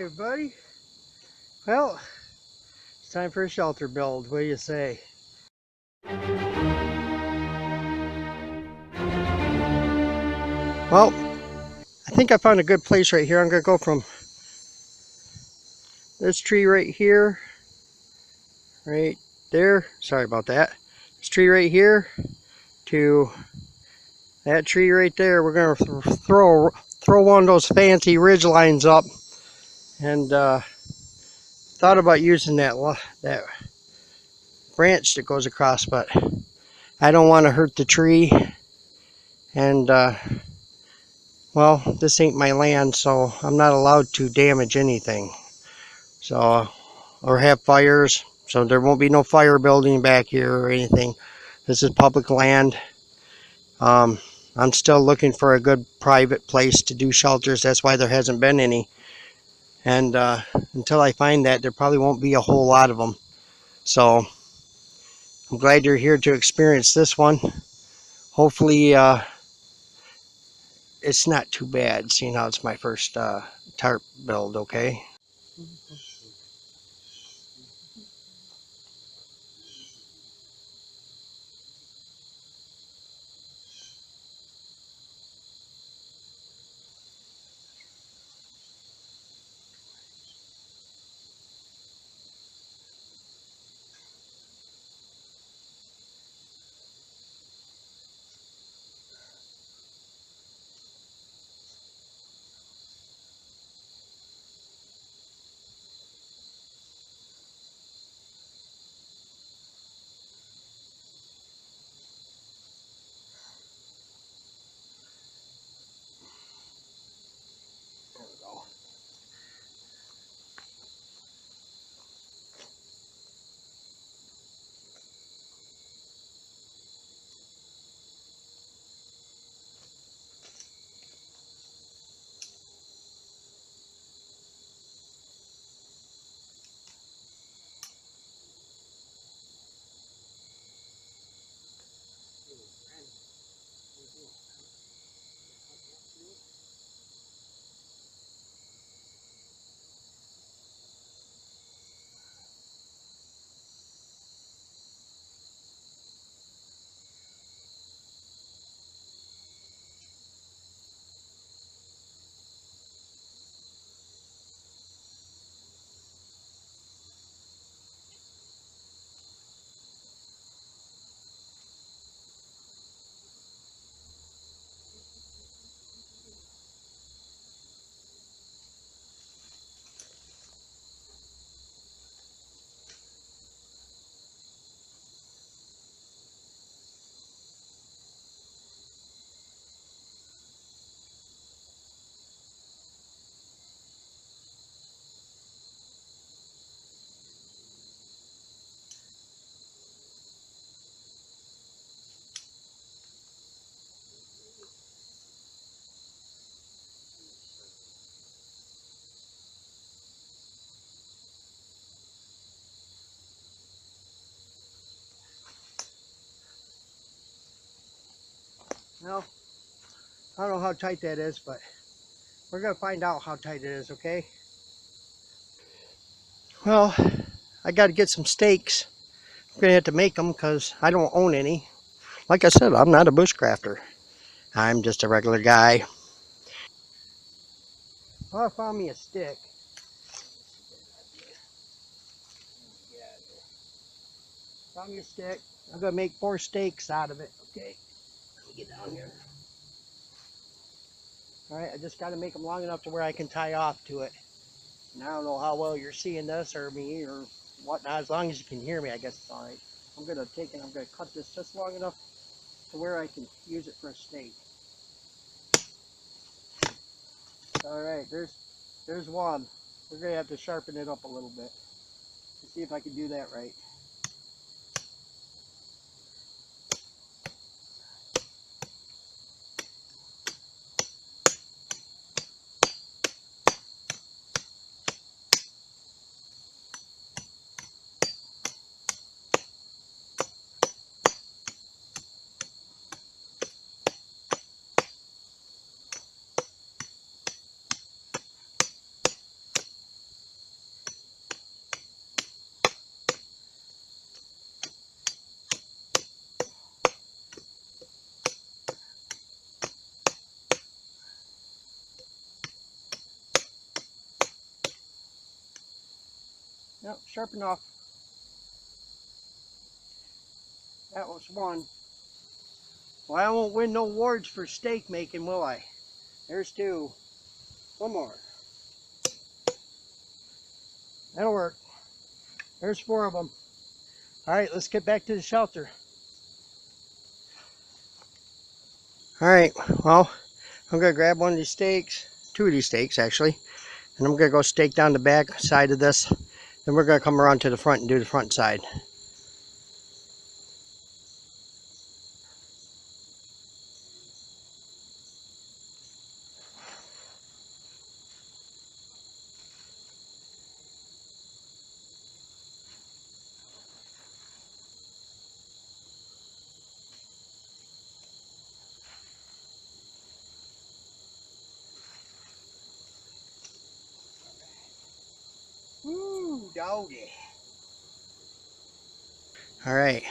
Everybody. Well, it's time for a shelter build. What do you say? Well, I think I found a good place right here. I'm going to go from this tree right here, right there. Sorry about that. This tree right here to that tree right there. We're going to throw one of those fancy ridge lines up, and thought about using that branch that goes across, but I don't want to hurt the tree, and well, this ain't my land, so I'm not allowed to damage anything. So, or have fires. So there won't be no fire building back here or anything. This is public land. I'm still looking for a good private place to do shelters. That's why there hasn't been any. And until I find that, there probably won't be a whole lot of them. So I'm glad you're here to experience this one. Hopefully it's not too bad, seeing how it's my first tarp build, okay? There we go. Well, I don't know how tight that is, but we're going to find out how tight it is, okay? Well, I got to get some stakes. I'm going to have to make them because I don't own any. Like I said, I'm not a bushcrafter. I'm just a regular guy. Well, I found me a stick. Found me a stick. I'm going to make 4 stakes out of it, okay? Let me get down here. Alright, I just got to make them long enough to where I can tie off to it. And I don't know how well you're seeing this or me or whatnot. As long as you can hear me, I guess it's alright. I'm going to take it, I'm going to cut this just long enough to where I can use it for a stake. Alright, there's one. We're going to have to sharpen it up a little bit to see if I can do that right. No, sharp enough. That was one. Well, I won't win no awards for steak making, will I? There's two. One more. That'll work. There's four of them. All right, let's get back to the shelter. All right, well, I'm gonna grab one of these steaks, two of these steaks actually, and I'm gonna go stake down the back side of this. Then we're gonna come around to the front and do the front side. Woo, doggy. All right.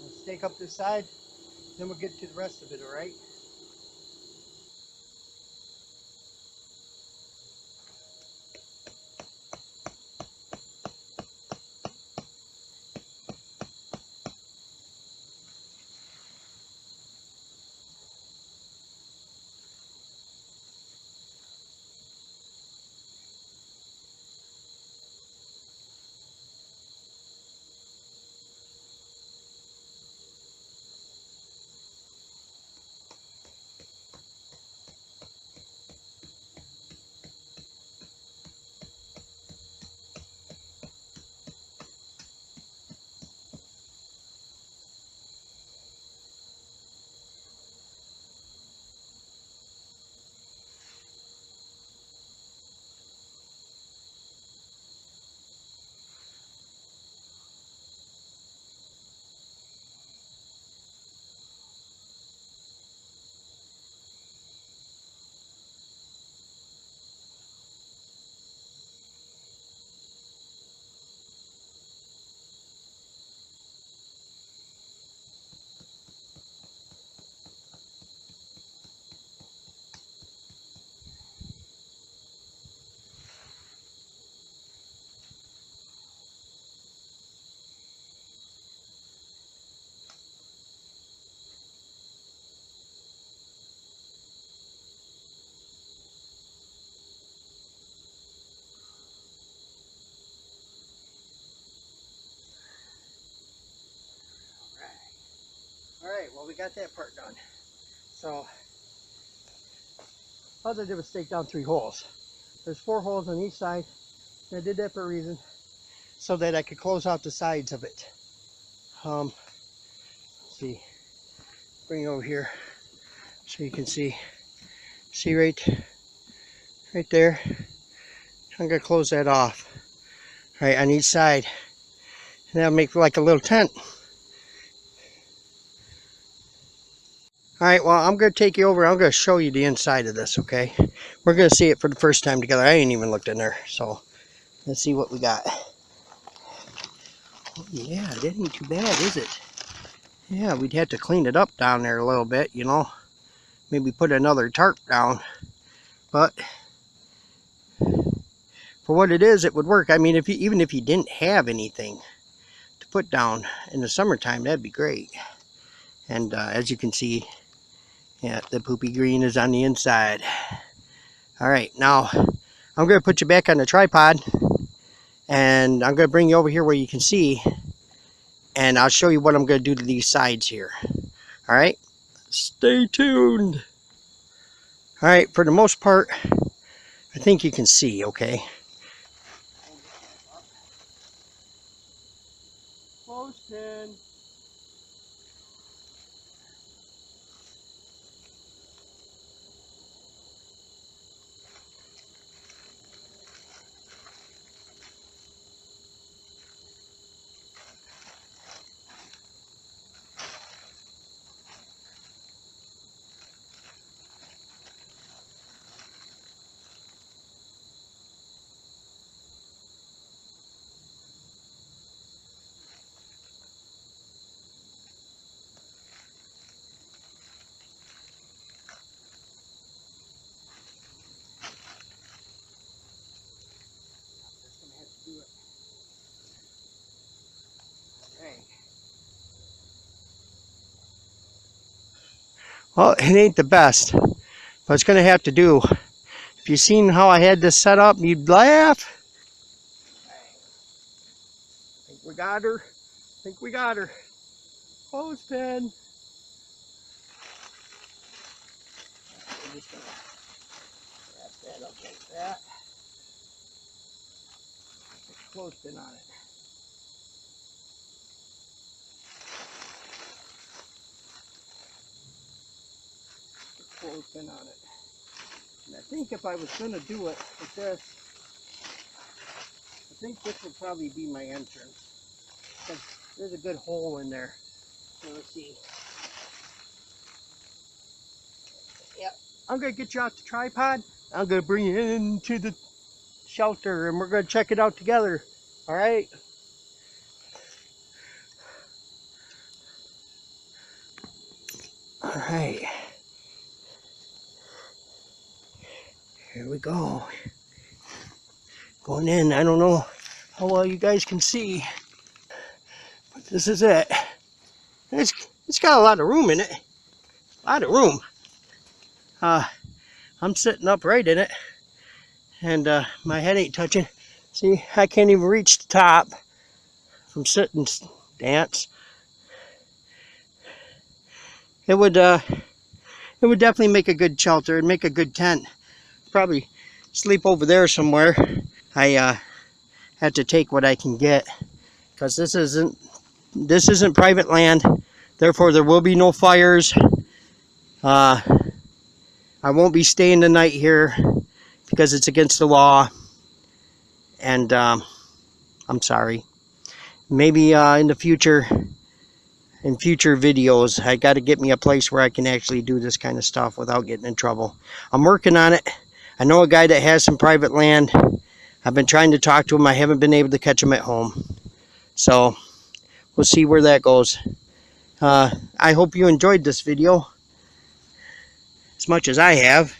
Let's stake up this side, then we'll get to the rest of it, all right? All right, well, we got that part done. So, all I did was stake down 3 holes. There's 4 holes on each side. And I did that for a reason, so that I could close out the sides of it. Let's see, bring it over here so you can see. See right there? I'm gonna close that off. All right, on each side. And that'll make like a little tent. All right, well, I'm going to take you over. I'm going to show you the inside of this, okay? We're going to see it for the first time together. I ain't even looked in there, so let's see what we got. Oh, yeah, that ain't too bad, is it? Yeah, we'd have to clean it up down there a little bit, you know. Maybe put another tarp down. But for what it is, it would work. I mean, even if you didn't have anything to put down in the summertime, that'd be great. And as you can see, yeah, the poopy green is on the inside. All right, now I'm going to put you back on the tripod, and I'm going to bring you over here where you can see, and I'll show you what I'm going to do to these sides here. All right, stay tuned. All right, for the most part, I think you can see, okay? Close pin. Well, it ain't the best, but it's going to have to do. If you seen how I had this set up, you'd laugh. I think we got her. I think we got her. Clothespin. We're just going to wrap that up like that. Put a clothespin on it. Put a clothespin on it. And I think if I was going to do it with this, I think this would probably be my entrance. Because there's a good hole in there. So let's see. Yeah, I'm going to get you out the tripod. I'm going to bring you into the shelter and we're going to check it out together. All right? All right. Here we go. Going in. I don't know how well you guys can see, but this is it. It's got a lot of room in it. A lot of room. I'm sitting upright in it, and my head ain't touching. See, I can't even reach the top from sitting stance. It would definitely make a good shelter and make a good tent. Probably sleep over there somewhere. I have to take what I can get because this isn't private land. Therefore, there will be no fires. I won't be staying the night here because it's against the law. And I'm sorry. Maybe in future videos, I got to get me a place where I can actually do this kind of stuff without getting in trouble. I'm working on it. I know a guy that has some private land. I've been trying to talk to him. I haven't been able to catch him at home. So we'll see where that goes. I hope you enjoyed this video as much as I have.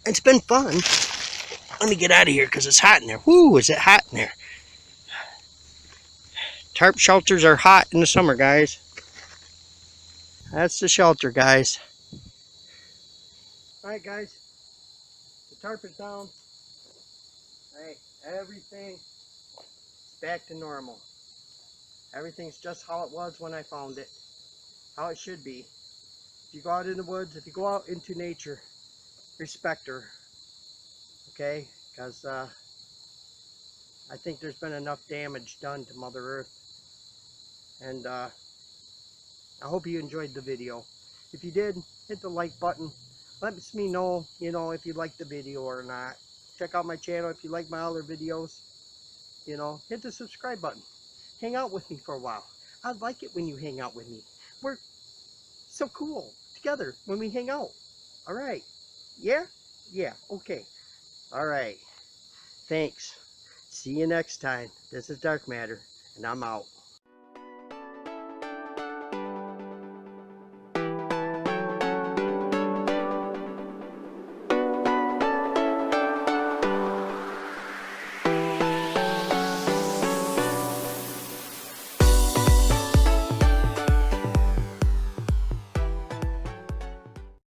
It's been fun. Let me get out of here because it's hot in there. Whoo, is it hot in there? Tarp shelters are hot in the summer, guys. That's the shelter, guys. All right, guys. The tarp is down. All right, everything is back to normal. Everything's just how it was when I found it. How it should be. If you go out in the woods, if you go out into nature, respect her. Okay? Because I think there's been enough damage done to Mother Earth. And I hope you enjoyed the video. If you did, hit the like button. Let me know, if you liked the video or not. Check out my channel if you like my other videos. Hit the subscribe button. Hang out with me for a while. I like it when you hang out with me. We're so cool together when we hang out. All right. Yeah? Yeah. Okay. All right. Thanks. See you next time. This is Dark Matter, and I'm out.